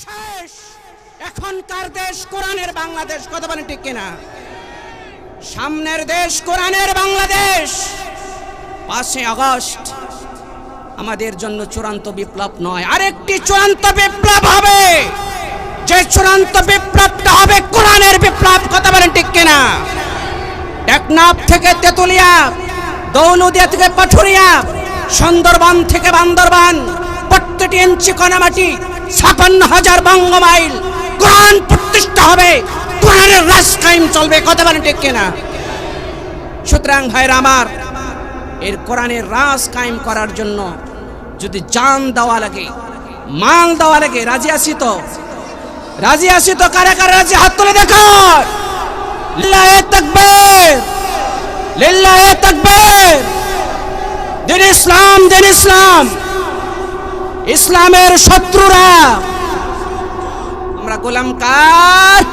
শেষ। এখনকার দেশ কোরআনের বাংলাদেশ, কথা বলেন ঠিক কিনা? সামনের দেশ কোরআনের বাংলাদেশ। 5 আগস্ট আমাদের জন্য চূড়ান্ত বিপ্লব নয়, আরেকটি চূড়ান্ত বিপ্লব হবে। যে চূড়ান্ত বিপ্লবটা হবে কোরআনের বিপ্লব, কথা বলেন ঠিক কিনা? টেকনাফ থেকে তেতুলিয়া, দৌলতদিয়া থেকে পাথুরিয়া, সুন্দরবন থেকে বান্দরবান, প্রত্যেকটি ইঞ্চি কণামাটি, 56,000 বঙ্গমাইল কোরআন প্রতিষ্ঠা হবে, কোরআনের রাজ কায়েম চলবে, কথা বলেন ঠিক কিনা? সুতরাং ভাইরা আমার, এর কোরআনের রাজ কায়েম করার জন্য যদি জান দেওয়া লাগে, মাল দেওয়া লাগে, রাজি আছি তো? রাজি আছি তো? কারা কারা রাজি? হাত তুলে দেখো। লিল্লাহে তাকবীর, লিল্লাহে তাকবীর। দিন ইসলাম, দিন ইসলাম। ইসলামের শত্রুরা আমরা গোলাম কার?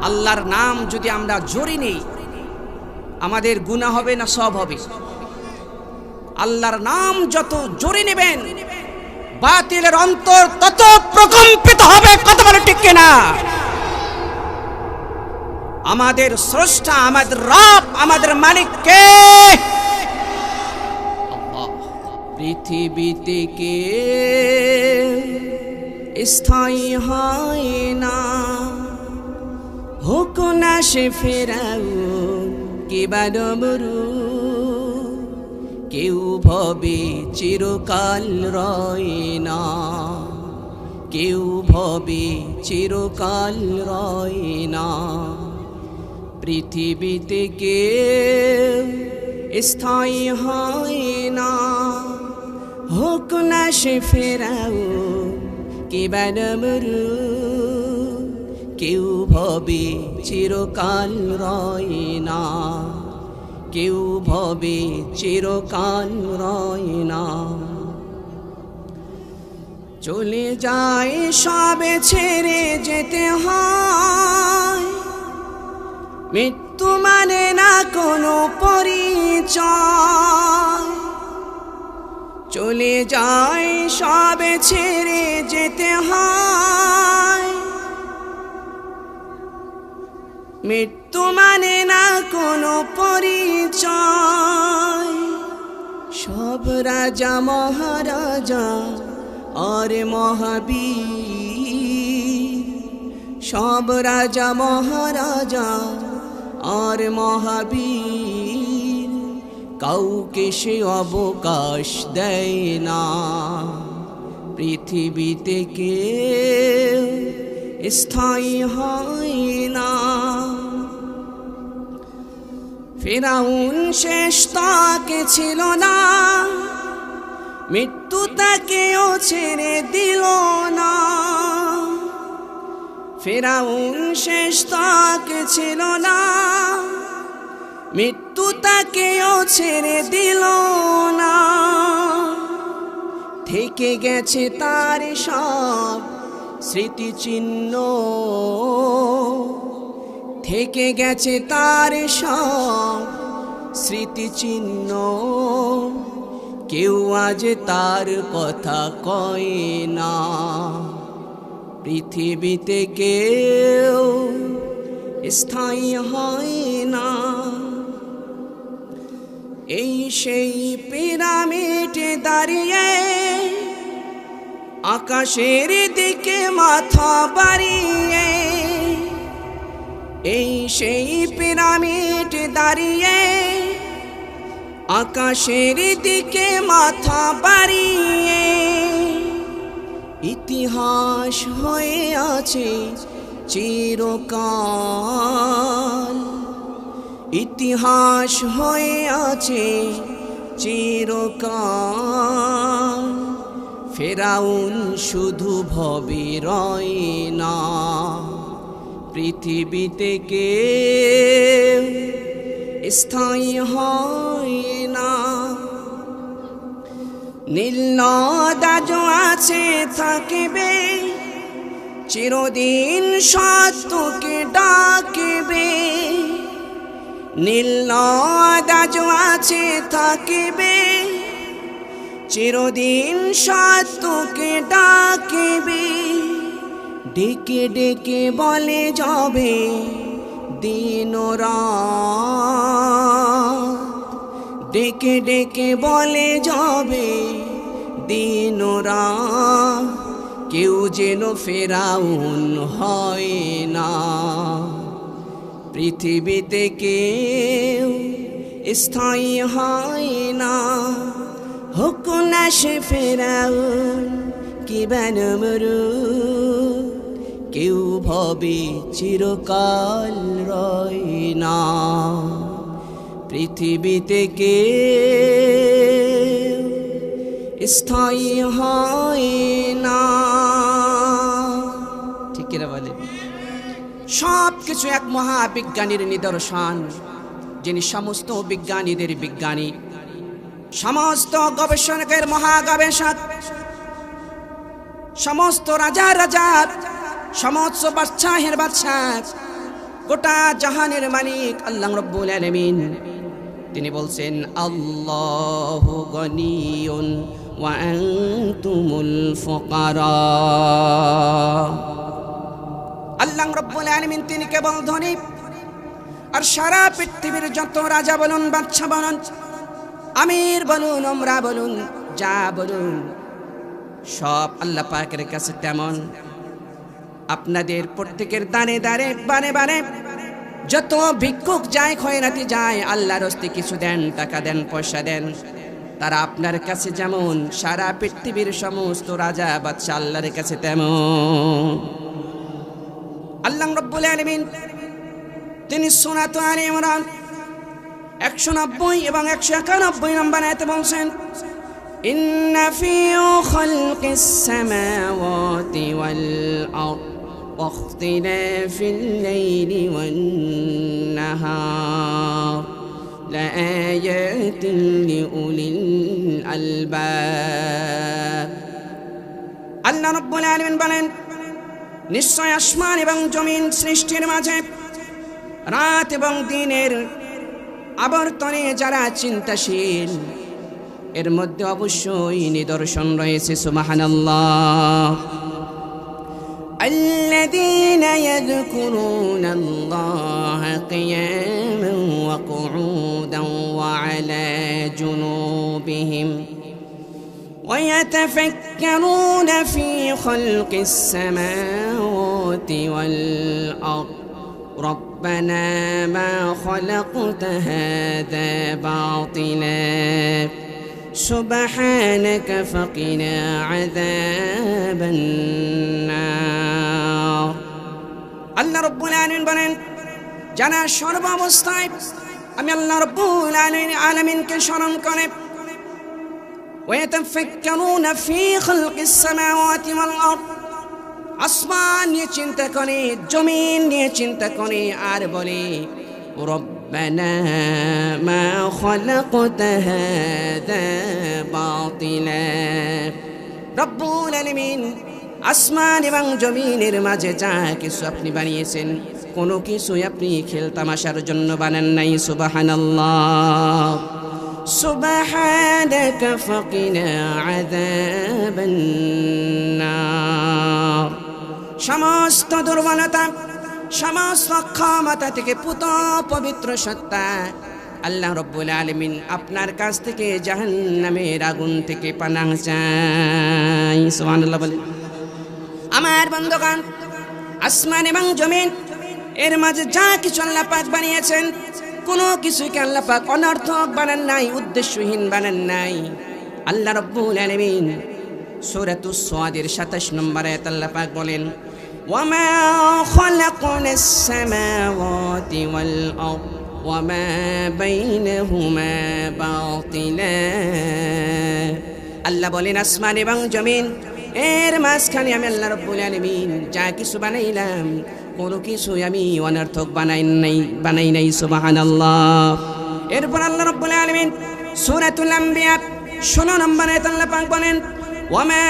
আল্লাহর নাম যদি আমরা জোরে নেই, আমাদের গুনাহ হবে না সব হবে? আল্লাহর নাম যত জোরে নেবেন, বাতিলের অন্তর তত প্রকম্পিত হবে, কথা বলে ঠিক কিনা? আমাদের স্রষ্টা, আমাদের রব, আমাদের মালিক কে? আল্লাহ। পৃথিবীতে কে স্থায়ী হয় না, হোক না সে ফেরাউন কিবা নমরুদ, কেউ ভবে চিরকাল রয় না, কেউ ভবে চিরকাল রয় না। পৃথিবীতে কেউ স্থায়ী হয় না, হোক না সে ফেরাউন কিবা নমরুদ, কেউ ভবে চিরকাল রয় না, কেউ ভবে চিরকাল রয় না। চলে যায় সবে ছেড়ে যেতে হয়, মৃত্যু মানে না কোনো পরিচয়। চলে যায় সবে ছেড়ে যেতে হয়, মৃত্যু মানে না কোনো পরিচয়। সব রাজা মহারাজা আর মহাবীর, সব রাজা মহারাজা আর মহাবীর, কাউকে সে অবকাশ দেয় না। পৃথিবীতে কেউ স্থায়ী হয় না। ফিরাউন শেষ তাকে ছিল না, মৃত্যু তাকেও ছেড়ে দিল না। ফিরাউন শেষ তাকে ছিল না, মৃত্যু তাকেও ছেড়ে দিল না। থেকে গেছে তার সব স্মৃতিচিহ্ন, থেকে গেছে তার সব স্মৃতিচিহ্ন। কেউ আজ তার কথা কয় না। পৃথিবীতে কেউ স্থায়ী হয় না। এই সেই পিরামিডে দাঁড়িয়ে, আকাশের দিকে মাথা বাড়িয়ে, এই সেই পিরামিডে দাঁড়িয়ে, আকাশের দিকে মাথা বাড়িয়ে। ইতিহাস হয়ে আছে চিরকাল, ইতিহাস হয়ে আছে চিরকাল। ফেরাউন শুধু ভবে রয় না। পৃথিবীতে কেউ স্থায়ী হয় না। নীল নদ আজও আছে থাকবে, চিরদিন সত্যকে ডাকবে। নীল নদ আজও আছে থাকবে, চিরদিন সত্যকে ডাকবে। ডেকে ডেকে বলে যাবে দিন রাত, ডেকে ডেকে বলে যাবে দিন রাত, কেউ যেন ফেরাউন হয় না। পৃথিবীতে কেউ স্থায়ী হয় না, হোক না সে ফেরাউন কি বানমরু, কেউ ভবে চিরকাল রয় না। পৃথিবীতে কেউ স্থায়ী হয় না। ঠিক কিনা বলে? সব কিছু এক মহাবিজ্ঞানীর নিদর্শন, যিনি সমস্ত বিজ্ঞানীদের বিজ্ঞানী, সমস্ত গবেষণকের মহাগবেষক, সমস্ত রাজা রাজার, সমস্ত বাদশাহের বাদশাহ, গোটা জাহানের মালিক আল্লাহ রাব্বুল আলামিন। তিনি বলছেন আল্লাহু গনিয়ুন ওয়া আনতুমুল ফুকারা। আল্লাহ রাব্বুল আলামিন তিনি কেবল ধনী, আর সারা পৃথিবীর যত রাজা বলুন, বাদশা বলুন, আমির বলুন, ওমরা বলুন, যা বলুন, সব আল্লাহ পাকের কাছে তেমন। আপনাদের প্রত্যেকের দানে দানে বারে বারে যত ভিক্ষুক যায়, খয়রাতি যায়, আল্লাহর রাস্তায় কিছু দেন, টাকা দেন, পয়সা দেন, তারা আপনার কাছে যেমন, সারা পৃথিবীর সমস্ত রাজা বাদশা আল্লাহর কাছে তেমন। আল্লাহ রাব্বুল আলামিন তিনি সূরা আলে ইমরান 190 এবং 191 নম্বর আয়াতে বলছেন, ইন্না ফি খালকিস সামাওয়াতি ওয়াল আরদ ওয়া ইখতিলাফিল লাইলি ওয়ান নাহার লাআয়াতিন লিউলিল আলবাব। আল্লাহ রাব্বুল আলামিন বলেন, নিশ্চয় আসমান এবং জমিন সৃষ্টির মাঝে রাত এবং দিনের আবর্তনে যারা চিন্তাশীল, এর মধ্যে অবশ্যই নিদর্শন রয়েছে। সুবহানাল্লাহ। আল্লাযীনা ইয়াযকুরুনাল্লাহা কিয়ামান ওয়া কুউদান ওয়া আলা জুনুবিহিম ওয়া ইয়াতাফাক্কারুনা ফী খালকিস সামাওয়াতি ওয়াল আরদ ربنا ما خلقت هذا باطلا سبحانك فقنا عذاب النار। আল্লাহ রাব্বুল আলামিন বলেন, যারা সর্বাবস্থায় আমি আল্লাহ রাব্বুল আলামিনকে স্মরণ করে, ওয়াতাফাক্কারুনা ফী খালকিস সামাওয়াতি ওয়াল আরদ, আসমান নিয়ে চিন্তা করে, জমিন নিয়ে চিন্তা করে, আর বলে রব্বানা মা খালাকতা হাযা বাতিলা। রব্বুল আলামিন আসমান এবং জমিনের মাঝে যা কিছু আপনি বানিয়েছেন, কোনো কিছুই আপনি খেলতামাশার জন্য বানান নাই। সুবহানাল্লাহ। সুবহানাকা ফাকিনা আযাবান নার। সমস্ত দুর্বলতা, সমস্ত ক্ষমতা থেকে পুত পবিত্র সত্তা আল্লাহ রাব্বুল আলামিন আপনার কাছ থেকে জাহান্নামের আগুন থেকে পানাহ চাই। সুবহানাল্লাহ বলেন। আমার বন্ধুগণ, আসমান এবং জমিন এর মাঝে যা কিছু আল্লাহ পাক বানিয়েছেন, কোনো কিছুকে আল্লাহ পাক অনর্থক বানান নাই, উদ্দেশ্যহীন বানান নাই। আল্লাহ রাব্বুল আলামিন সূরাতুস সাদের 27 নম্বর আয়াত আল্লাহ পাক বলেন, ওয়ামা খালাকনাস সামাওয়াতি ওয়াল আরদ ওয়ামা বাইনাহুমা বাতিলা। আল্লাহ বলেন, আসমান এবং জমিন এর মাঝখানে আমি আল্লাহ রাব্বুল আলামিন যা কিছু বানাইলাম, কোনো কিছুই আমি অনর্থক বানাই নাই। সুবহানাল্লাহ। এরপর আল্লাহ রাব্বুল আলামিন সূরাতুল আম্বিয়া 16 নম্বর আয়াতে আল্লাহ পাক বলেন, ওয়ামা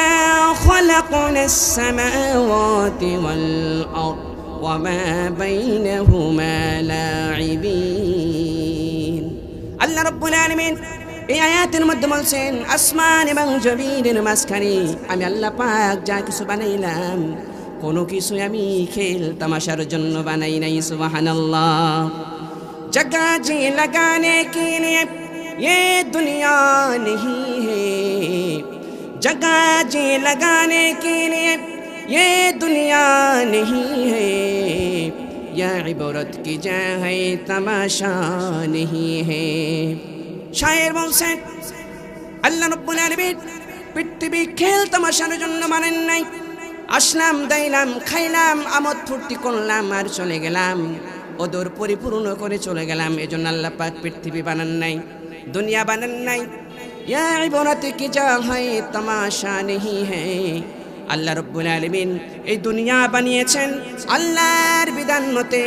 খালাকনাস সামাওয়াতি ওয়াল আরদ ওয়ামা বাইনাহুমা লাঈবিন। আল্লাহ রাব্বুল আলামিন এই আয়াতের মধ্যে বলছেন, আসমান এবং জমিনের মাঝখানে আমি আল্লাহ পাক যা কিছু বানাইলাম, কোনো কিছু আমি খেল তামাশার জন্য বানাই নাই। সুবহানাল্লাহ। जगह जी लगाने के लिए ये दुनिया नहीं है, जगह जी लगाने के लिए ये दुनिया नहीं है, यह इबरत की जगह है तमाशा नहीं है। शायर বলছেন আল্লাহ রাব্বুল আলামিন পৃথিবী খেল তামাশার জন্য বানান নাই। আসলাম, দাইলাম, খাইলাম, আমোদ ফুর্তি করলাম আর চলে গেলাম, ওদর পরিপূর্ণ করে চলে গেলাম। এজন্য আল্লাহ পাক পৃথিবী বানান নাই, দুনিয়া বানান নাই। ইয়া ইবরাত কি যা হয় তামাশা নেহি হ্যায়। আল্লাহ রাব্বুল আলামিন এই দুনিয়া বানিয়েছেন আল্লাহর বিধান মতে,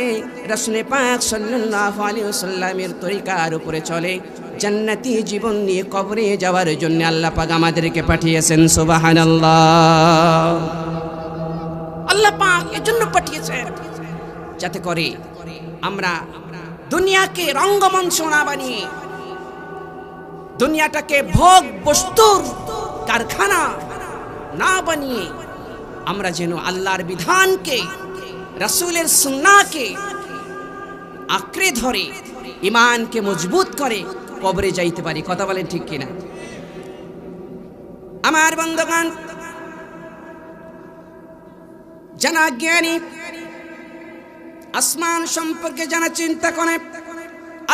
রাসূল পাক সাল্লাল্লাহু আলাইহি ওয়াসাল্লামের তরিকার উপরে চলে জান্নাতি জীবন নিয়ে কবরে যাওয়ার জন্য আল্লাহ পাক আমাদেরকে পাঠিয়েছেন। সুবহানাল্লাহ। আল্লাহ পাক এজন্য পাঠিয়েছেন যাতে করে আমরা দুনিয়াকে রঙ্গমঞ্চ না বানিয়ে, দুনিয়াটাকে ভোগ বস্তুর কারখানা না বানিয়ে আমরা যেন আল্লাহর বিধানকে, রাসূলের সুন্নাহকে আঁকড়ে ধরে ঈমানকে মজবুত করে কবরে যাইতে পারি। কথা বলেন ঠিক কিনা? আমার বন্ধুগণ, জানা জ্ঞানী আসমান সম্পর্কে জানা চিন্তা করে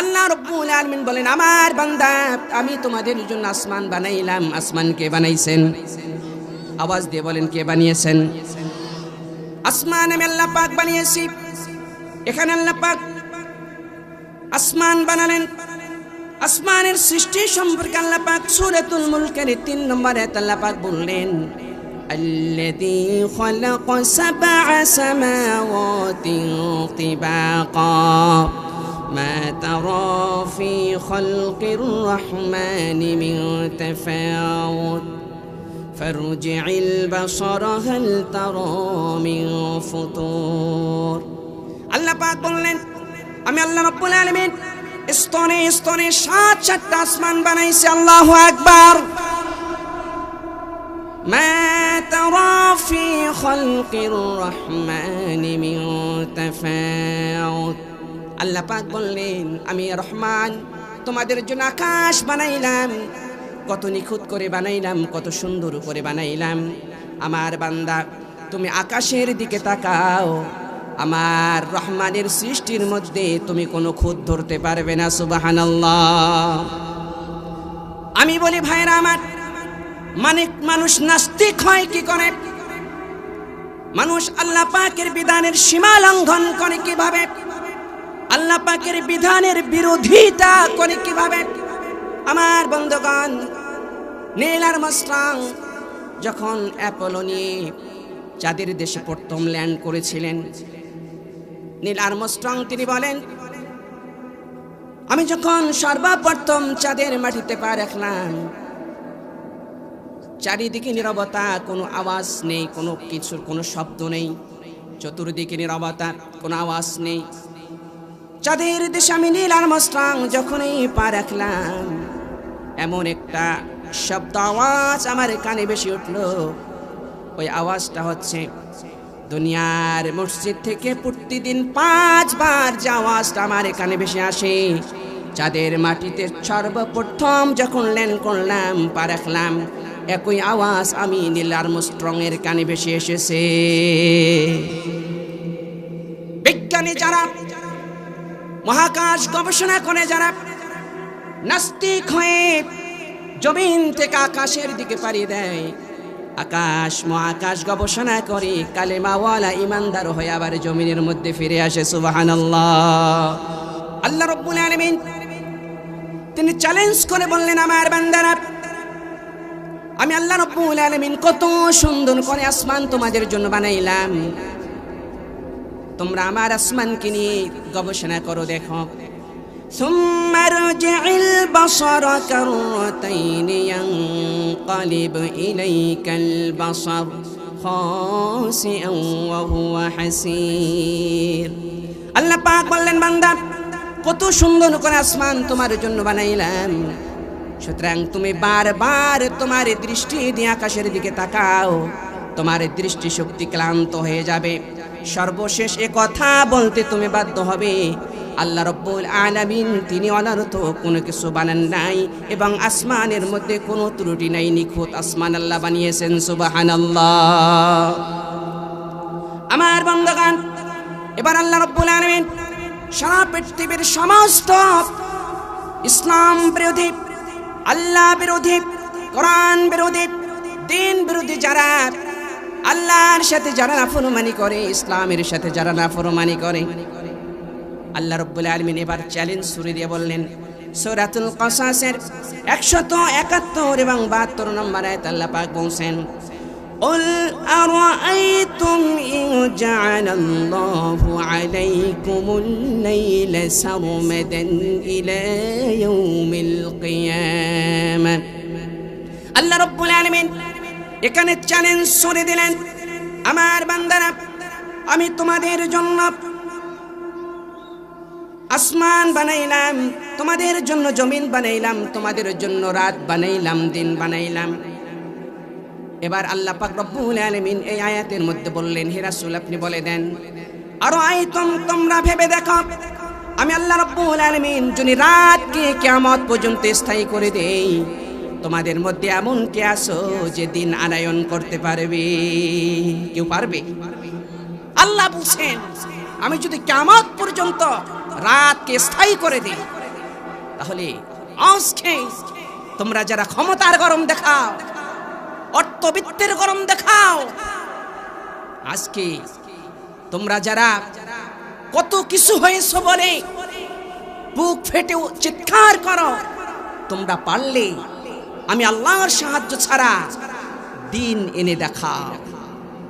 আল্লাহ রাব্বুল আলামিন বলেন, আমার বান্দা আমি তোমাদের জন্য আসমান বানাইলাম। আসমান কে বানাইছেন? আওয়াজ দিয়ে বলেন, কে বানিয়েছেন? আসমান আমি আল্লাহ পাক বানিয়েছি। এখানে আল্লাহ পাক আসমান বানালেন। আসমানের সৃষ্টি সম্পর্কে আল্লাহ পাক সূরাতুল মুলকের 3 নম্বর আয়াত আল্লাহ পাক বললেন, الذي خلق 7 سماوات طباقا ما ترى في خلق الرحمن من تفاوت فارجع البصر هل ترى من فطور। আল্লাহ পাক বললেন, আমি আল্লাহ রাব্বুল আলামিন স্তরে স্তরে 7টা আসমান বানাইছি। আল্লাহু আকবার। ما ترى في خلق الرحمن من تفاوت। আল্লাহ পাক বললেন, আমি রহমান তোমাদের জন্য আকাশ বানাইলাম, কত নিখুঁত করে বানাইলাম, কত সুন্দর করে বানাইলাম। আমার বান্দা তুমি আকাশের দিকে তাকাও, আমার রহমানের সৃষ্টির মধ্যে তুমি কোনো খুঁত ধরতে পারবে না। সুবহানাল্লাহ। আমি বলি ভাইরা আমার, মানুষ নাস্তিক হয় কি করে? মানুষ আল্লাহ পাকের বিধানের সীমা লঙ্ঘন করে কিভাবে? আল্লাহ পাকের বিধানের বিরোধিতা করে কিভাবে? আমার বন্ধুগণ, নীল আর্মস্ট্রং যখন অ্যাপোলো নিয়ে চাঁদের দেশে প্রথম ল্যান্ড করেছিলেন, নীল আর্মস্ট্রং তিনি বলেন, আমি যখন সর্বপ্রথম চাঁদের মাটিতে পা রাখলাম, চারিদিকে নীরবতা, কোনো আওয়াজ নেই, কোনো কিছুর কোনো শব্দ নেই, চতুর্দিকে নীরবতা, কোনো আওয়াজ নেই। চাঁদের দেশে আমি নীল আর্মস্ট্রং যখনই পা রাখলাম, এমন একটা শব্দ আওয়াজ আমার কানে বেশি উঠল। ওই আওয়াজটা হচ্ছে দুনিয়ার মসজিদ থেকে প্রতিদিন 5 বার যে আওয়াজটা আমার কানে বেশি আসে, চাঁদের মাটিতে সর্বপ্রথম যখন ল্যান্ড করলাম, পা রাখলাম, একই আওয়াজ আমি নীল আর্মস্ট্রং এর কানে ভেসে এসেছে। বিজ্ঞানী যারা মহাকাশ গবেষণা করে, যারা নাস্তিক হয়ে জমিন থেকে আকাশের দিকে পাড়ি দেয়, আকাশ মহাকাশ গবেষণা করে কালেমাওয়ালা ইমানদার হয়ে আবার জমিনের মধ্যে ফিরে আসে। সুবহানাল্লাহ। আল্লাহ রাব্বুল আলামিন তিনি চ্যালেঞ্জ করে বললেন, আমার বান্দারা, আমি আল্লাহ রাব্বুল আলামিন কত সুন্দর করে আসমান তোমাদের জন্য বানাইলাম, তোমরা আমার আসমানকে নিয়ে গবেষণা করো, দেখো। সুম্মা রজি'ল বাসারা কাররাতাইন ইয়ানকালিব ইলাইকাল বাসার খাসিআন ওয়া হুয়া হাসীর। আল্লাহ পাক বললেন, বান্দা কত সুন্দর করে আসমান তোমার জন্য বানাইলাম, সুতরাং তুমি বারবার তোমার দৃষ্টি দিয়ে আকাশের দিকে তাকাও, তোমার দৃষ্টিশক্তি ক্লান্ত হয়ে যাবে। সর্বশেষ এ কথা বলতে তুমি বাধ্য হবে, আল্লাহ রাব্বুল আলামিন তিনি অনর্থ কোনো কিছু বানান নাই এবং আসমানের মধ্যে কোনো ত্রুটি নাই, নিখুঁত আসমান আল্লাহ বানিয়েছেন। সুবহানাল্লাহ। আমার বান্দাগণ, এবার আল্লাহ রাব্বুল আলামিন সারা পৃথিবীর সমস্ত ইসলাম বিরোধী, আল্লাহ বিরোধী, কোরআন বিরোধী, দ্বীন বিরোধী যারা, আল্লাহর সাথে যারা নাফরমানি করে, ইসলামের সাথে যারা নাফরমানি করে, আল্লাহ রাব্বুল আলামিন এবার চ্যালেঞ্জ ছুড়ে দিয়ে বললেন সূরাতুল কাসাসের 171 এবং 72 নম্বর আয়াত আল্লাহ পাক বলেন, قل أرأيتم إن جعل الله عليكم الليل سرمدا إلى يوم القيامة। আল্লাহ রাব্বুল আলামিন এখানে চ্যালেঞ্জ ছুড়ে দিলেন, আমার বান্দারা আমি তোমাদের জন্য আসমান বানাইলাম, তোমাদের জন্য জমিন বানাইলাম, তোমাদের জন্য রাত বানাইলাম, দিন বানাইলাম। এবার আল্লাহ পাক রব্বুল আলামিন এই আয়াতের মধ্যে বললেন, হে রাসূল আপনি বলে দেন, আরো আইতুম তোমরা ভেবে দেখো, আমি আল্লাহ রাব্বুল আলামিন যদি রাতকে কিয়ামত পর্যন্ত স্থায়ী করে দেই, তোমাদের মধ্যে এমন কে আছো যে দিন আনায়ন করতে পারবে? কেউ পারবে? আল্লাহ বলছেন আমি যদি কিয়ামত পর্যন্ত রাতকে স্থায়ী করে দিই, তাহলে আজকে তোমরা যারা ক্ষমতার গরম দেখাও, অর্থবিত্তের গরম দেখাও, আজকে তোমরা যারা কত কিছু হয়েছে বলে বুক ফেটে চিৎকার করো, তোমরা পারলে আমি আল্লাহর সাহায্য ছাড়া দিন এনে দেখাও।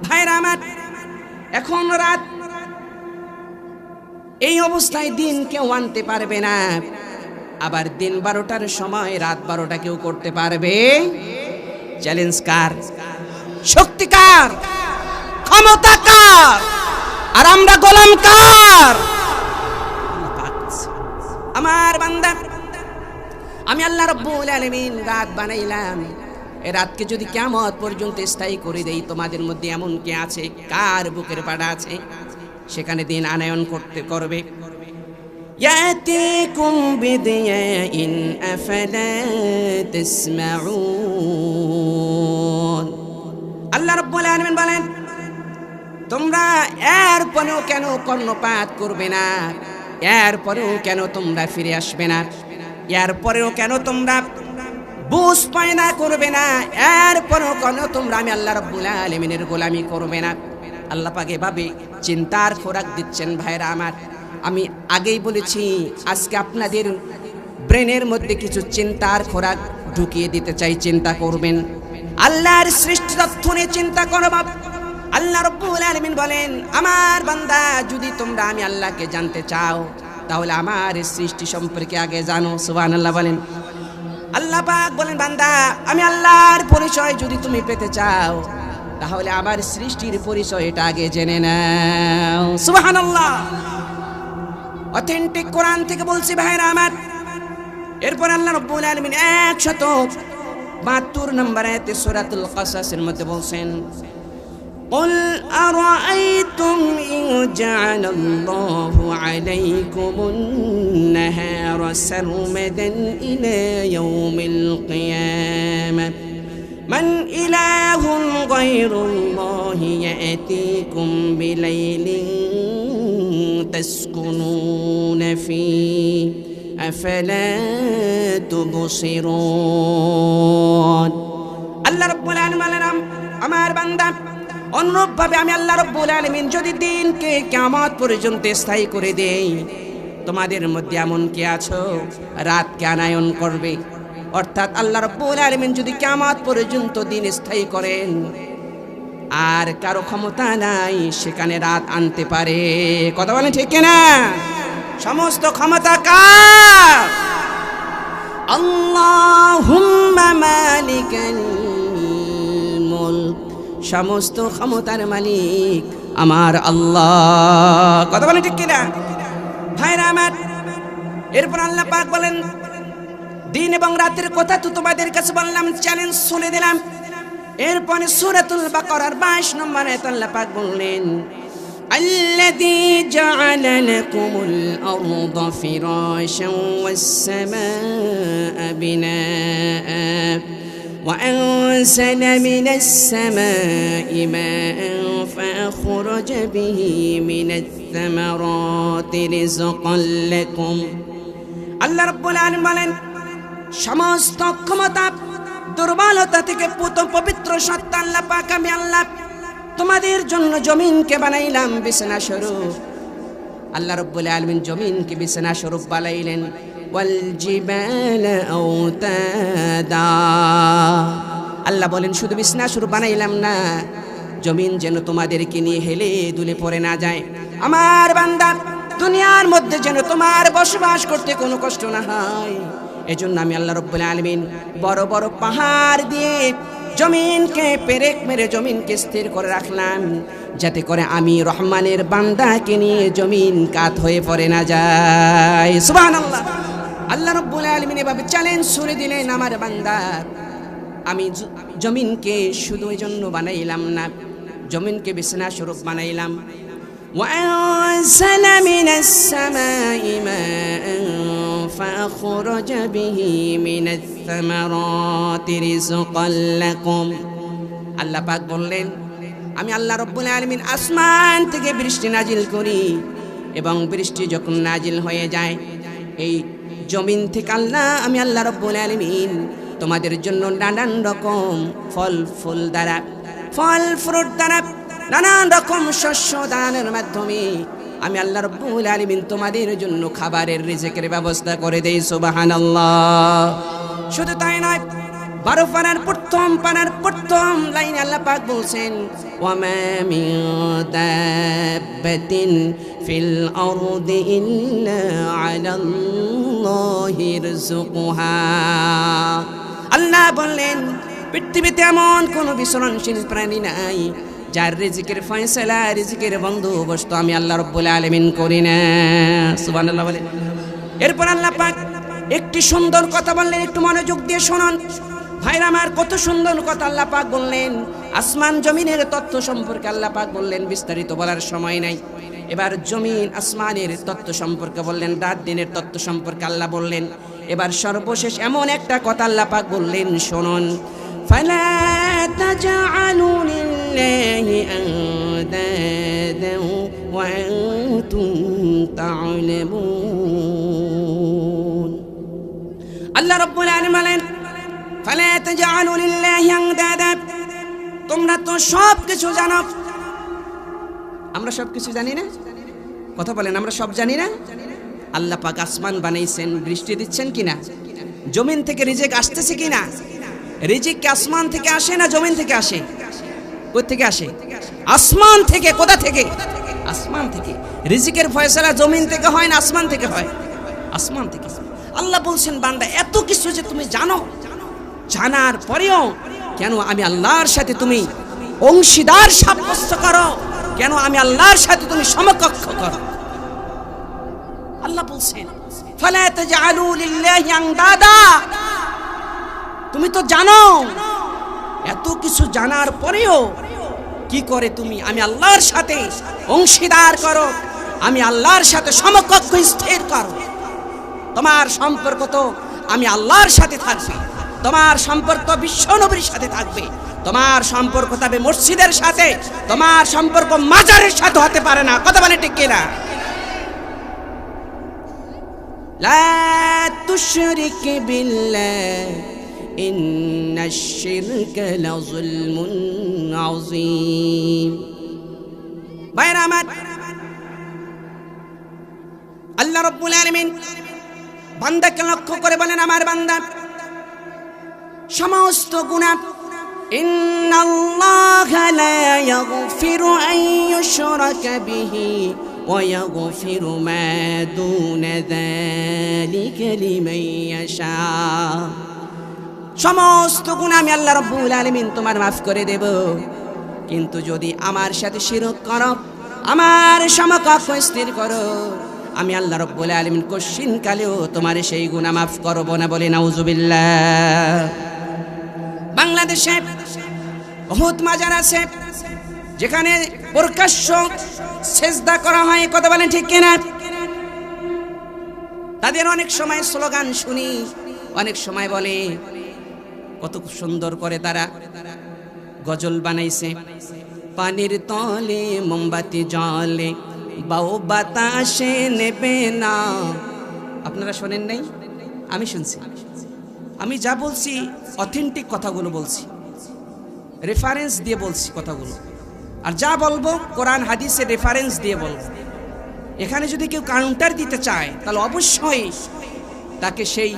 ভাইরা আমার, এখন রাত, এই অবস্থায় দিন কেউ আনতে পারবে না। আবার দিন 12টার সময় রাত 12টা কেউ করতে পারবে? চ্যালেঞ্জ কার? শক্তি কার? ক্ষমতা কার? আর আমরা গোলাম কার? আমার বান্দা, আমি আল্লাহ রাব্বুল আলামিন রাত বানাইলাম, এই রাতকে যদি কিয়ামত পর্যন্ত স্থায়ী করে দেই, তোমাদের মধ্যে এমন কে আছে, কার বুকের পাড়া আছে সেখানে দিন আনায়ন করবে? ইয়াতিকুম বিদিয়াইন আফালা তাসমাউন। আল্লাহ রাব্বুল আলামিন বলেন, তোমরা এর পরেও কেন কর্ণপাত করবে না? এর পরেও কেন তোমরা ফিরে আসবে না? এর পরেও কেন তোমরা বুঝ পয়দা করবে না? এর পরেও কেন তোমরা আমি আল্লাহ রাব্বুল আলামিনের গোলামি করবে না? আল্লাহ পাক এভাবে চিন্তার খোরাক দিচ্ছেন। ভাইরা আমার, আমি আগেই বলেছি আজকে আপনাদের ব্রেনের মধ্যে কিছু চিন্তার খোরাক ঢুকিয়ে দিতে চাই। চিন্তা করবেন, আল্লাহর সৃষ্টি তথ্য নিয়ে চিন্তা করব। আল্লাহ রাব্বুল আলামিন বলেন, আমার বান্দা যদি তোমরা আমি আল্লাহকে জানতে চাও, তাহলে আমার সৃষ্টি সম্পর্কে আগে জানো। সুবহানাল্লাহ বলেন। আল্লাহ পাক বলেন, বান্দা আমি আল্লাহর পরিচয় যদি তুমি পেতে চাও, তাহলে আমার সৃষ্টির পরিচয়টা আগে জেনে নাও। সুবহানাল্লাহ। অথেন্টিক কোরআন থেকে বলছি ভাইরা আমার। এরপর আল্লাহ রাব্বুল আলামিন 172 নম্বর আয়াতে সূরাতুল কাসাসের মধ্যে বলছেন, قل أرأيتم إن جعل الله عليكم النهار سرمدا إلى يوم القيامة من إله غير الله يأتيكم بليل تسكنون فيه أفلا تبصرون। আল্লাহ রাব্বুল আলামিন আমার বান্দা, অনুরূপভাবে আমি আল্লাহ রাব্বুল আলামিন যদি দিনকে কিয়ামত পর্যন্ত স্থায়ী করে দেই, তোমাদের মধ্যে এমন কে আছো রাতকে আনায়ন করবে? অর্থাৎ আল্লাহ রাব্বুল আলামিন যদি কিয়ামত পর্যন্ত দিন স্থায়ী করেন, আর কারো ক্ষমতা নাই সেখানে রাত আনতে পারে। কথা বলেন ঠিক কিনা? সমস্ত ক্ষমতা কার? আল্লাহুম্মা মালিকাল মুলক, সমস্ত ক্ষমতার মালিক আমার আল্লাহ। কথা বলেন ঠিক কিনা? ভাইরা আমার, এরপর আল্লাহ পাক বলেন, দিন এবং রাতের কথা তো তোমাদের কাছে বললাম, চ্যালেঞ্জ শুনে দিলাম। এরপরে সূরাতুল বাকারার 22 নম্বর আয়াত আল্লাহ পাক বললেন الذي جعل لكم الأرض فراشا والسماء بناء وأنزل من السماء ماء فأخرج به من الثمرات رزقا لكم আল্লাহ রাব্বুল আলামিন বলেন সমস্ত ক্ষমতা দুর্বলতা থেকে পবিত্র সত্তা আল্লাহ পাক আমি আল্লাহ তোমাদের জন্য জমিনকে বানাইলাম বিছানা স্বরূপ। আল্লাহ রাব্বুল আলামিন জমিনকে বিছানা স্বরূপ বানাইলেন। ওয়াল জিবালা আওতাদা, আল্লাহ বলেন শুধু বিছানা স্বরূপ বানাইলাম না, জমিন যেন তোমাদেরকে নিয়ে হেলে দুলে পড়ে না যায়। আমার বান্দা দুনিয়ার মধ্যে যেন তোমার বসবাস করতে কোনো কষ্ট না হয়, এজন্য আমি আল্লাহ রাব্বুল আলামিন বড় বড় পাহাড় দিয়ে জমিনকে পেরেক মেরে জমিনকে স্থির করে রাখলাম, যাতে করে আমি রহমানের বান্দাকে নিয়ে জমিন কাত হয়ে পড়ে না যায়। সুবহানাল্লাহ। আল্লাহ রাব্বুল আলামিন এভাবে চ্যালেঞ্জ ছুড়ে দিলেন আমার বান্দা, আমি জমিনকে শুধু এই জন্য বানাইলাম না, জমিনকে বিছানা স্বরূপ বানাইলাম। وأنزل من السماء ماء فأخرج به من الثمرات رزقا لكم আল্লাহ পাক বললেন আমি আল্লাহ রাব্বুল আলামিন আসমান থেকে বৃষ্টি নাজিল করি, এবং বৃষ্টি যখন নাজিল হয়ে যায় এই জমিন থেকে আমি আল্লাহ রাব্বুল আলামিন তোমাদের জন্য নানান রকম ফল ফ্রুট দ্বারা নানান রকম শস্য দানের মাধ্যমে আমি আল্লাহ রাব্বুল আলামিন তোমাদের জন্য খাবারের রিজিকের ব্যবস্থা করে দেই। সুবহানাল্লাহ। শুধু তাই নয়, 12 পারার প্রথম লাইনে আল্লাহ পাক বলছেন ওয়ামা মিন দাব্বাতিন ফিল আরদি ইল্লা আলাল্লাহি রিজকুহা। আল্লাহ বললেন পৃথিবীতে এমন কোনো বিচরণশীল প্রাণী নাই যার রিজিকের ফয়সালা, রিজিকের বন্দোবস্ত আমি আল্লাহ রাব্বুল আলামিন করি না। সুবহানাল্লাহ বলেন। এরপর আল্লাহ পাক একটি সুন্দর কথা বললেন, একটু মনোযোগ দিয়ে শুনুন ভাইরা আমার, কত সুন্দর কথা আল্লাহ পাক বললেন। আসমান জমিনের তত্ত্ব সম্পর্কে আল্লাহ পাক বললেন, বিস্তারিত বলার সময় নাই। এবার জমিন আসমানের তত্ত্ব সম্পর্কে বললেন, রাত দিনের তত্ত্ব সম্পর্কে আল্লাহ বললেন। এবার সর্বশেষ এমন একটা কথা আল্লাহ পাক বললেন, শুনুন ফালা তাজআলু লিল্লাহি আনদাদা ওয়া আনতুম তা'লামুন। আল্লাহ রাব্বুল আলামিন বলেন ফালা তাজআলু লিল্লাহি আনদাদা, তোমরা তো সব কিছু জানো। আমরা সব কিছু জানি না? কথা বলেন, আমরা সব জানি না? আল্লাহ পাক আসমান বানাইছেন, বৃষ্টি দিচ্ছেন কিনা? জমিন থেকে রিজিক আসতেছে কিনা? রিজিক কি আসমান থেকে আসে না জমিন থেকে আসে? কোথা থেকে আসে? আসমান থেকে। কোথা থেকে? আসমান থেকে। রিজিকের ফয়সালা জমিন থেকে হয় না আসমান থেকে হয়? আসমান থেকে। আল্লাহ বলছেন বান্দা এত কিছু যে তুমি জানো, জানার পরেও কেন আমি আল্লাহর সাথে তুমি অংশীদার সাব্যস্ত করো? কেন আমি আল্লাহর সাথে তুমি সমকক্ষ করো? আল্লাহ বলছেন ফালা তাজআলু লিল্লাহি আনদাদা, তুমি তো জানো, এত কিছু জানার পরেও কি করে তুমি আমি আল্লাহর সাথে অংশীদার করো, আমি আল্লাহর সাথে সমকক্ষ স্থির করো? তোমার সম্পর্ক তো আমি আল্লাহর সাথে থাকবে, তোমার সম্পর্ক বিশ্বনবীর সাথে থাকবে, তোমার সম্পর্ক তবে মসজিদের সাথে, তোমার সম্পর্ক মাজারের সাথে হতে পারে না। কথা বলে ঠিক কিনা? লা তুশরিক বিল্লাহ ইন্নাশ শিরকা লাযুলমুন আযীম। ভাইরা আমার, আল্লাহ রাব্বুল আলামিন বান্দাকে লক্ষ্য করে বলেন, আমার বান্দা সমস্ত গুনাহ, ইন্নাল্লাহা লা ইয়াগফিরু আন ইউশরাকা বিহি ওয়া ইয়াগফিরু মা দুনা যালিকা লিমান ইয়াশা। সমস্ত গুনাহ আমি আল্লাহ রাব্বুল আলামিন তোমার মাফ করে দেব, কিন্তু যদি আমার সাথে শিরক করো, আমার সমকক্ষ স্থির করো, আমি আল্লাহ রাব্বুল আলামিন কশিন কালেও তোমার সেই গুনাহ মাফ করব না। বলে নাউজুবিল্লাহ। বাংলাদেশে উহুদ মাজার আছে যেখানে প্রকাশ্য সেজদা করা হয়, কথা বলেন ঠিক কিনা? তাদের অনেক সময় স্লোগান শুনি, অনেক সময় বলে, কত সুন্দর করে তারা গজল বানাইছে, পানির তলে মোমবাতি জ্বলে বাও বাতাসে নেবে না। আপনারা শোনেন নাই? আমি শুনছি। আমি যা বলছি অথেন্টিক কথাগুলো বলছি, রেফারেন্স দিয়ে বলছি কথাগুলো, আর যা বলবো কোরআন হাদিসের রেফারেন্স দিয়ে বলবো। এখানে যদি কেউ কাউন্টার দিতে চায় তাহলে অবশ্যই তাকে সেই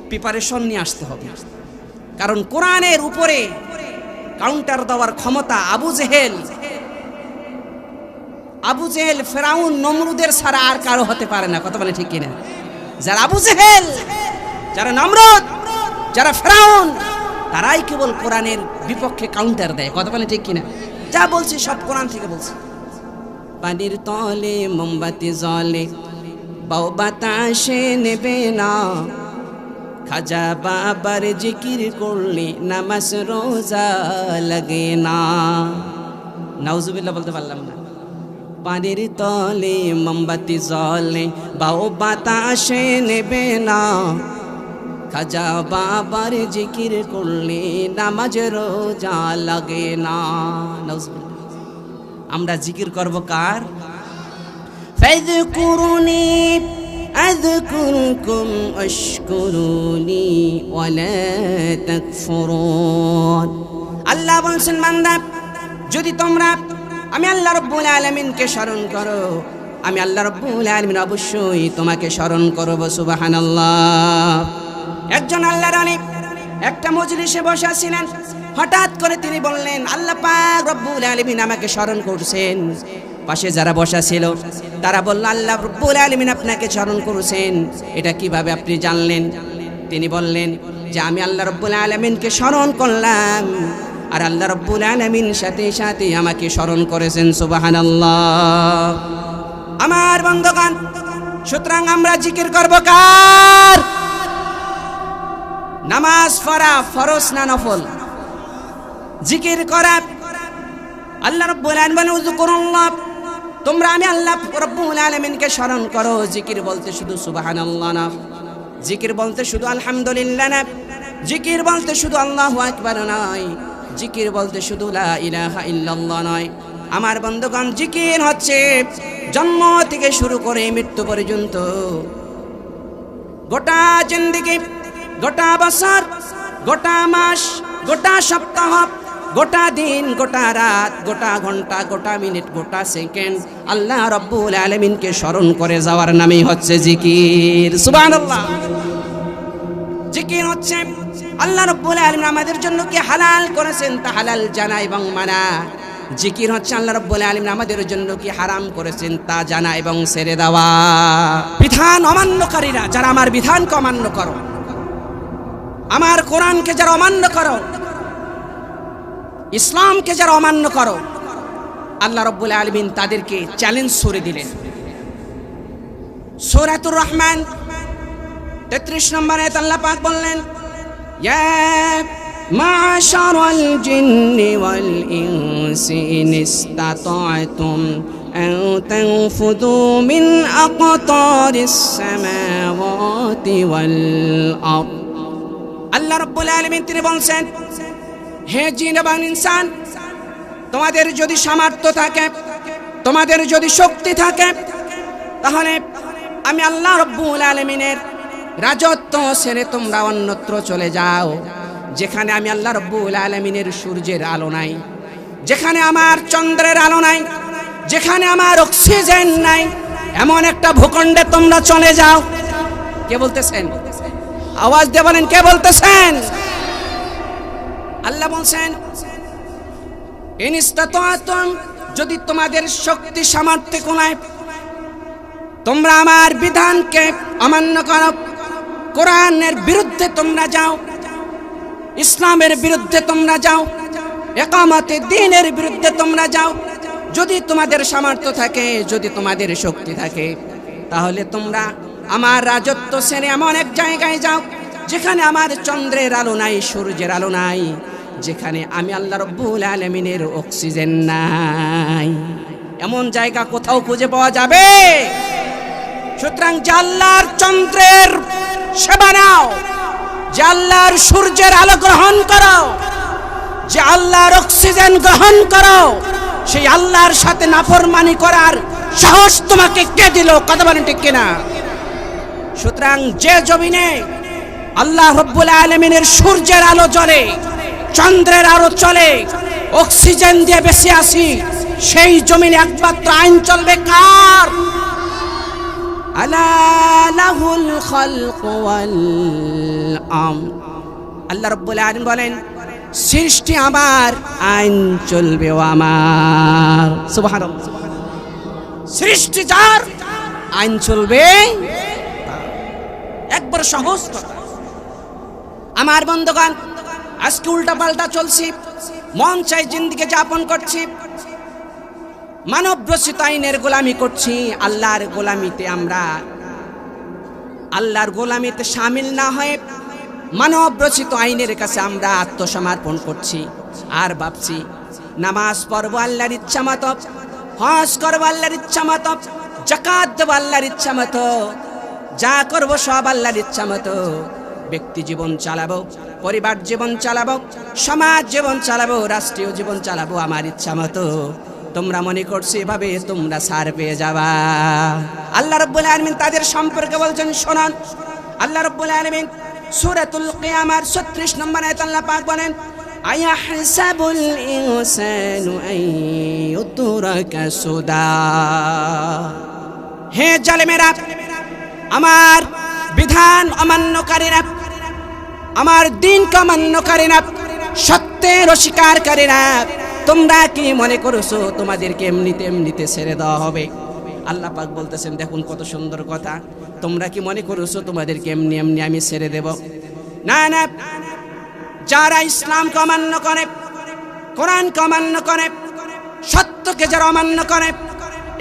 প্রিপারেশন নিয়ে আসতে হবে, কারণ কোরআনের উপরে কাউন্টার দেওয়ার ক্ষমতা আবু জেহেল, ফেরাউন, নমরুদের ছাড়া আর কারো হতে পারে না, কথা বলে ঠিক কিনা? যারা আবু জেহেল, যারা নমরুদ, যারা ফেরাউন, তারাই কেবল কোরআনের বিপক্ষে কাউন্টার দেয়, কথা বলে ঠিক কিনা? যা বলছি সব কোরআন থেকে বলছি। পানির তলে মোমবাতি জ্বলে বাও বাতাসে নেবে না, খাজা বাবার জিকির করলে নামাজ রোজা লাগে না। নাউজুবিল্লাহ বলতে পারলাম না। পানির তলে মোমবাতি জ্বলে বাও বাতাসে নেবে না, খাজা বাবার জিকির করলে নামাজ রোজা লাগে না। নাউজুবিল্লাহ। আমরা জিকির করব কার? ফাযকুরুনি আযকুরকুম আশকুরুনি ওয়ালা তাকফুরুন। আল্লাহ বলেন, বান্দা যদি তোমরা আমি আল্লাহ রাব্বুল আলামিনকে স্মরণ করো, আমি আল্লাহ রাব্বুল আলামিন অবশ্যই তোমাকে স্মরণ করব। সুবহানাল্লাহ। একজন আল্লাহর আলী একটা মজলিসে বসে ছিলেন, হঠাৎ করে তিনি বললেন, আল্লাহ পাক রব্বুল আলামিন আমাকে স্মরণ করছেন। পাশে যারা বসা ছিল তারা বলল, আল্লাহ রব্বুল আলামিন আপনাকে স্মরণ করেছেন, এটা কিভাবে আপনি জানলেন? তিনি বললেন যে আমি আল্লাহ রব্বুল আলামিনকে স্মরণ করলাম, আর আল্লাহ রব্বুল আলামিন সাথে সাথে আমাকে স্মরণ করেছেন। সুবহানাল্লাহ। আমার বন্ধুগণ, সুতরাং আমরা জিকির করব কার? নামাজ পড়া ফরজ না নফল? জিকির করা আল্লাহ রাব্বুল আলামিন উযকুরুল্লাহ, তোমরা আমি আল্লাহ রাব্বুল আলামিনকে স্মরণ করো। জিকির বলতে শুধু সুবহানাল্লাহ না, জিকির বলতে শুধু আলহামদুলিল্লাহ না, জিকির বলতে শুধু আল্লাহু আকবার নয়, জিকির বলতে শুধু লা ইলাহা ইল্লাল্লাহ নয়। আমার বন্ধুগণ, জিকির হচ্ছে জন্ম থেকে শুরু করে মৃত্যু পর্যন্ত গোটা জিন্দেগি, গোটা বছর, গোটা মাস, গোটা সপ্তাহ, গোটা দিন, গোটা রাত, গোটা ঘন্টা, গোটা মিনিট, গোটা সেকেন্ড আল্লাহ রাব্বুল আলামিনকে স্মরণ করে যাওয়ার নামই হচ্ছে জিকির। সুবহানাল্লাহ। জিকির হচ্ছে আল্লাহ রাব্বুল আলামিন আমাদের জন্য কি হালাল করেছেন তা হালাল জানা এবং মানা। জিকির হচ্ছে আল্লাহ রাব্বুল আলামিন আমাদের জন্য কি হারাম করেছেন তা জানা এবং ছেড়ে দেওয়া। বিধান অমান্যকারীরা যারা আমার বিধানকে অমান্য করো, আমার কোরআনকে যারা অমান্য করো, ইসলামকে যারা অমান্য করো, আল্লাহ রাব্বুল আলামিন তাদেরকে চ্যালেঞ্জ ছুড়ে দিলেন। সূরাতুর রহমান 33 নম্বর আয়াত আল্লাহ পাক বললেন, ইয়া মা'শারাল জিন্নি ওয়াল ইনসি ইন ইসতাতা'তুম আন তানফুযু মিন আকতারিস সামাওয়াতি ওয়াল আরদ। আল্লাহ রাব্বুল আলামিন তিনি বলছেন, হে জিন এবং ইনসান, তোমাদের যদি সামর্থ্য থাকে, তোমাদের যদি শক্তি থাকে, তাহলে আমি আল্লাহ রাব্বুল আলামিনের রাজত্ব ছেড়ে তোমরা অন্যত্র চলে যাও, যেখানে আমি আল্লাহ রাব্বুল আলামিনের সূর্যের আলো নাই, যেখানে আমার চন্দ্রের আলো নাই, যেখানে আমার অক্সিজেন নাই, এমন একটা ভূখণ্ডে তোমরা চলে যাও। কে বলতেছেন? আওয়াজ দিয়ে বলেন, কে বলতেছেন? আল্লাহ বলছেন, ইন ইসতাতা'তুম, যদি তোমাদের শক্তি সামর্থ্য কোনায় তোমরা আমার বিধানকে অমান্য করো, কোরআনের বিরুদ্ধে তোমরা যাও, ইসলামের বিরুদ্ধে তোমরা যাও, ইকামতে দ্বীনের বিরুদ্ধে তোমরা যাও, যদি তোমাদের সামর্থ্য থাকে, যদি তোমাদের শক্তি থাকে, তাহলে তোমরা আমার রাজত্ব ছেড়ে এমন এক জায়গায় যাও যেখানে আমার চন্দ্রের আলো নাই, সূর্যের আলো নাই, যেখানে আমি আল্লাহ রাব্বুল আলামিনের অক্সিজেন নাই। এমন জায়গা কোথাও খুঁজে পাওয়া যাবে? সুতরাং যে আল্লাহর চন্দ্রের সেবা নাও, যে আল্লাহর সূর্যের আলো গ্রহণ করো, যে আল্লাহর অক্সিজেন গ্রহণ করো, সেই আল্লাহর সাথে নাফরমানি করার সাহস তোমাকে কে দিল? কথা বলেন ঠিক কিনা? সুতরাং যে জমিনে আল্লাহ রাব্বুল আলামিনের সূর্যের আলো জ্বলে, চন্দ্রের আলো চলে, অক্সিজেন দিয়ে বেঁচে আছি, সেই জমিনে একমাত্র আইন চলবে কার? আলা লাহুল খালকু ওয়াল আমর। আল্লাহ রাব্বুল আলামিন বলেন, সৃষ্টি আমার, আইন চলবেও আমার। সুবহানাল্লাহ। সৃষ্টি যার, আইন চলবে। একবার সহজ কথা। আমার বন্ধুগণ, আজকে উল্টা পাল্টা চলছি, মন চাই জিন্দেগি যাপন করছি, মানব রচিত আইনের গোলামি করছি। আল্লাহর গোলামিতে আমরা আল্লাহর গোলামিতে শামিল না হয়ে মানব রচিত আইনের কাছে আমরা আত্মসমর্পণ করছি। আর ভাবছি নামাজ পড়বো আল্লাহর ইচ্ছা মতো, হজ করবো আল্লাহর ইচ্ছা মতো, যাকাত দেবো আল্লাহর ইচ্ছা মতো, যা করবো সব আল্লাহর ইচ্ছা মতো। ব্যক্তি জীবন চালাবো, পরিবার জীবন চালাবো, সমাজ জীবন চালাবো, রাষ্ট্রীয় জীবন চালাবো আমার ইচ্ছা মতো। তোমরা মনে করছো এভাবে তোমরা ছাড় পেয়ে যাবা? আল্লাহ রাব্বুল আলামিন তাদের সম্পর্কে বলছেন, শোনান। আল্লাহ রাব্বুল আলামিন সূরাতুল কিয়ামার 36 নম্বর আয়াতে আল্লাহ পাক বলেন, আয়াহসাবুল ইনসানু আন ইউতরাকা সুদা। হে জালেমেরা, আমার বিধান অমান্যকারীরা, আমার দিনকে অমান্যকারীরা, সত্যের অস্বীকারীরা, তোমরা কি মনে করছো তোমাদেরকে এমনিতে এমনিতে ছেড়ে দেওয়া হবে? আল্লাহ পাক বলতেছেন, দেখুন কত সুন্দর কথা, তোমরা কি মনে করছো তোমাদেরকে এমনি এমনি আমি ছেড়ে দেব? না না, যারা ইসলামকে অমান্য করে, কোরআনকে অমান্য করে, সত্যকে যারা অমান্য করে,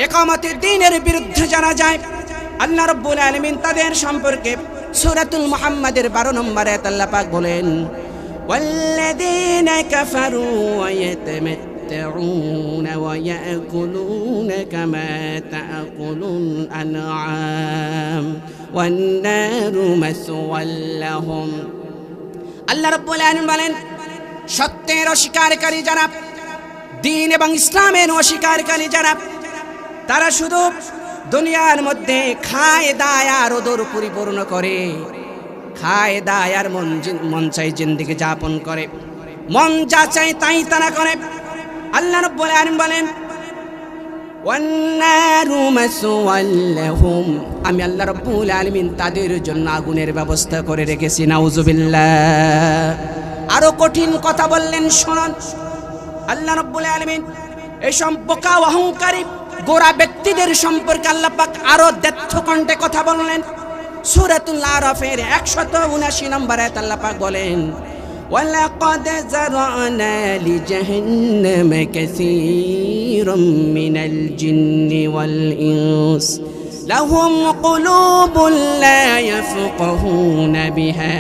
ইকামতের দ্বীনের বিরুদ্ধে যারা যায়, আল্লাহ রাব্বুল আলামিন তাদের সম্পর্কে সূরাতুল মুহাম্মাদের 12 নম্বর আয়াতে আল্লাহ পাক বলেন, ওয়াল্লাযীনা কাফারু ওয়া ইয়াতামাত্তাউনা ওয়া ইয়াকুলুনা কামা তাকুলুল আনআম ওয়ান নারু মাসওয়াল লাহুম। আল্লাহ রাব্বুল আলামিন বলেন, সত্যের অস্বীকারী যারা, দ্বীন এবং ইসলামের অস্বীকারী যারা, তারা শুধু দুনিয়ার মধ্যে খায় দায় আর ওদর পরিপূর্ণ করে, খায় দায় আর মন চাই জিন্দেগি যাপন করে, মন যা চাই তাই তারা করে। আল্লাহ রাব্বুল আলামিন বলেন, ওয়ান নারু মাসওয়াল লাহুম, আমি আল্লাহ রাব্বুল আলামিন তাদের জন্য আগুনের ব্যবস্থা করে রেখেছি। নাউজুবিল্লাহ। আরো কঠিন কথা বললেন, শুনুন। আল্লাহ রাব্বুল আলামিন এই বোকা অহংকারী গোরা ব্যক্তিদের সম্পর্কে আল্লাহ পাক আরো দ্ব্যর্থ কণ্ঠে কথা বললেন। সূরাতুল আরাফের 179 নম্বর আয়াতে আল্লাহ পাক বলেন, ওয়ালাকাদ যারানা লিজাহান্নামা কাসীরাম মিনাল জিন্নি ওয়াল ইনস লাহুম কুলুবুন লা ইয়াফকাহুনা বিহা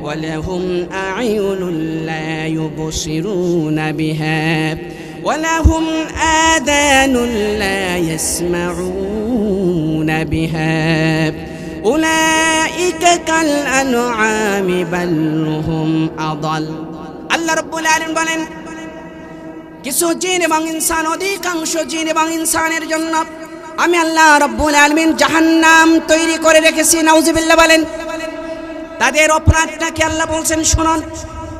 ওয়া লাহুম আ'য়ুনুন লা ইউবসিরুনা বিহা ولهم آذان لا يسمعون بها أولئك كالأنعام بل هم أضل। আল্লাহ রাব্বুল আলামিন বলেন, কিছু জিন এবং ইনসান, অধিকাংশ জিন এবং ইনসানের জন্য আমি আল্লাহ রাব্বুল আলামিন জাহান্নাম তৈরি করে রেখেছি। নাউজুবিল্লাহ বলেন। তাদের অপরাধটা কি আল্লাহ বলছেন, শুনুন।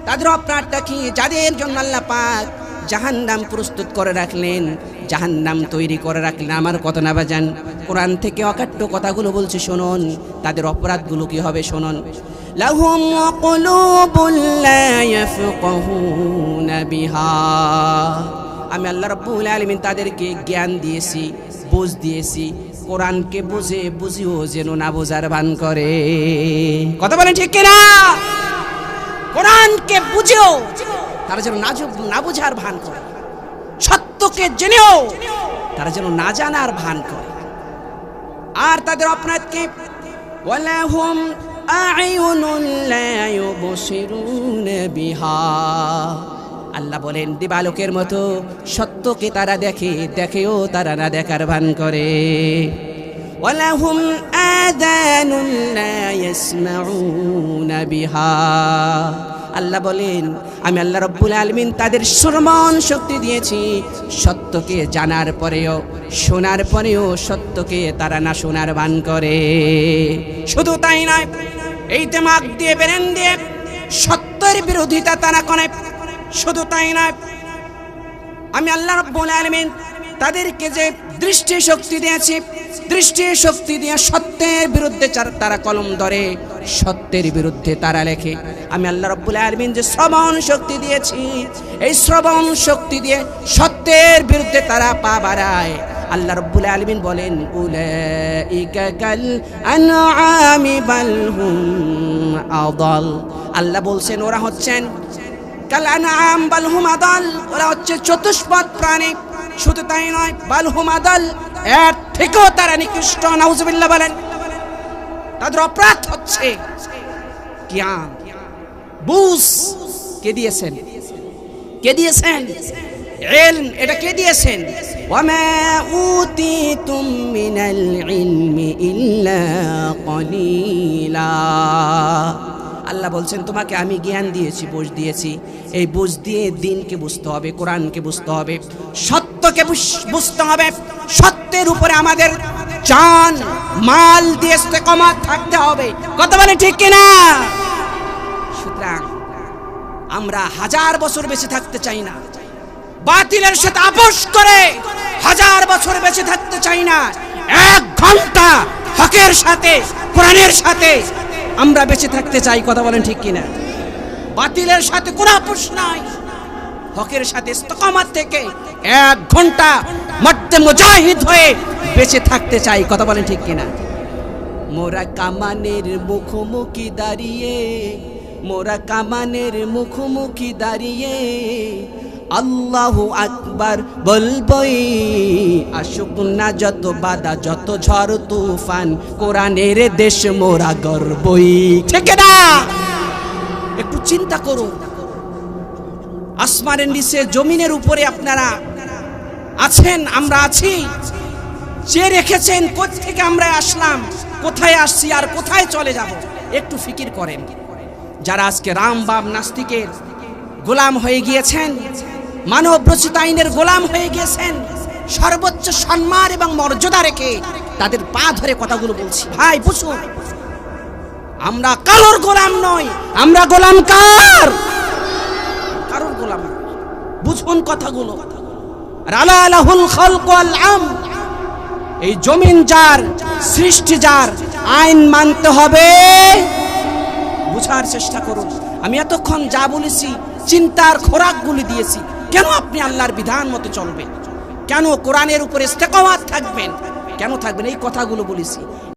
তাদের অপরাধটা কি? যাদের জন্য আল্লাহ পাক জাহান্নাম প্রস্তুত করে রাখলেন, জাহান্নাম তৈরি করে রাখলেন। আমার কথা না বাজান, কোরআন থেকে অকাট্য কথাগুলো বলছে, শুনুন। তাদের অপরাধগুলো কি হবে শুনুন। লাহুম কুলুবুন লা ইয়াফকাহুনা বিহা, আমি আল্লাহ রাব্বুল আলামিন তাদেরকে জ্ঞান দিয়েছি, বুঝ দিয়েছি, কোরআনকে বুঝে বুঝিও যেন না বোঝার ভান করে। কথা বলেন ঠিক কিনা? কোরআনকে বুঝেও তারা যেন না বুঝার ভান করে, সত্যকে জেনেও তারা যেন না জানার ভান করে। আর তাদের অপরাধকে ওয়ালাহুম আ'য়ুনুন লা ইউবসিরুনা বিহা। আল্লাহ বলেন দিবালোকের মতো সত্যকে তারা দেখে, দেখেও তারা না দেখার ভান করে। ওয়ালাহুম আযানুন লা ইয়াসমাউনা বিহা। আল্লাহ বলেন আমি আল্লাহ রাব্বুল আলামিন তাদের শ্রবণ শক্তি দিয়েছি, সত্যকে জানার পরেও শোনার পরেও সত্যকে তারা না শোনার ভান করে। শুধু তাই নয়, এই দিমাগ দিয়ে ব্রেন দিয়ে সত্যের বিরোধিতা তারা করে। শুধু তাই নয়, আমি আল্লাহ রাব্বুল আলামিন তাদেরকে যে দৃষ্টি শক্তি দিয়েছি, দৃষ্টি শক্তি দিয়ে সত্যের বিরুদ্ধে তারা কলম ধরে, সত্যের বিরুদ্ধে তারা লেখে। আমি আল্লাহ রাব্বুল আলামিন যে শ্রবণ শক্তি দিয়েছি, এই শ্রবণ শক্তি দিয়ে সত্যের বিরুদ্ধে তারা পা বাড়ায়। আল্লাহ রাব্বুল আলামিন বলেন উলাইকা কাল আনআমি বাল হুম আদাল। আল্লাহ বলছেন ওরা হচ্ছেন কাল আনআম বাল হুম আদাল, ওরা হচ্ছে চতুষ্পদ প্রাণী। শুধু তাই নয়, বাল হুম আদাল, এর থেকেও তারা নিকৃষ্ট। নাউজুবিল্লাহ বলেন। তাদের অপরাধ হচ্ছে জ্ঞান, বুঝ কে দিয়েছেন? কে দিয়েছেন? ইলম, এটা কে দিয়েছেন? ওয়ামা উতিতুম মিনাল ইলমি ইল্লা কলিলা। আল্লাহ বলছেন তোমাকে আমি জ্ঞান দিয়েছি, বুঝ দিয়েছি। এই বুঝ দিয়ে দ্বীনকে বুঝতে হবে, কোরআনকে বুঝতে হবে, সত্যকে বুঝতে হবে। সত্যের উপরে আমাদের জান মাল দিয়ে ইস্তেকামাত থাকতে হবে। কথা বলে ঠিক কিনা? সুতরাং আমরা 1000 বছর বেঁচে থাকতে চাই না, বাতিলের সাথে আপোষ করে 1000 বছর বেঁচে থাকতে চাই না। 1 ঘন্টা হকের সাথে, কোরআনের সাথে আমরা বেঁচে থাকতে চাই। কথা বলেন ঠিক কিনা? বাতিলের সাথে কোনো আপোষ নাই, হকের সাথে ইস্তেকামাত থেকে 1 ঘন্টা মর্দে মুজাহিদ হয়ে বেঁচে থাকতে চাই। কথা বলেন ঠিক কিনা? মোরা কামানের মুখোমুখি দাঁড়িয়ে, মোরা কামানের মুখোমুখি দাঁড়িয়ে আল্লাহু আকবার বলবই, আসুক না যত বাধা যত ঝড় তুফান, কোরআনের দেশ মোরা গর্বই। ঠিক না? একটু চিন্তা করুন, আসমানের নিচে জমিনের উপরে আপনারা আছেন, আমরা আছি, যে রেখেছেন কোত্থেকে আমরা আসলাম, কোথায় আসছি আর কোথায় চলে যাব, একটু ফিকির করেন। যারা আজকে রাম বাম নাস্তিকের গোলাম হয়ে গিয়েছেন, মানব রচিত আইনের গোলাম হয়ে গিয়েছেন, সর্বোচ্চ সম্মান এবং মর্যাদা রেখে তাদের পা ধরে কথাগুলো বলছি। ভাই বুঝুন, আমরা কারোর গোলাম নই, আমরা গোলাম কার? কারোর গোলাম। বুঝুন কথাগুলো। আলা লাহুল খালকু ওয়াল আমর, এই জমিন যার, সৃষ্টি যার, আইন মানতে হবে। বুঝার চেষ্টা করুন। আমি এতক্ষণ যা বলেছি চিন্তার খোরাকগুলি দিয়েছি। কেন আপনি আল্লাহর বিধান মতো চলবেন? কেন কোরআনের উপরে ইস্তেকামাত থাকবেন? কেন থাকবেন? এই কথাগুলো বলেছি।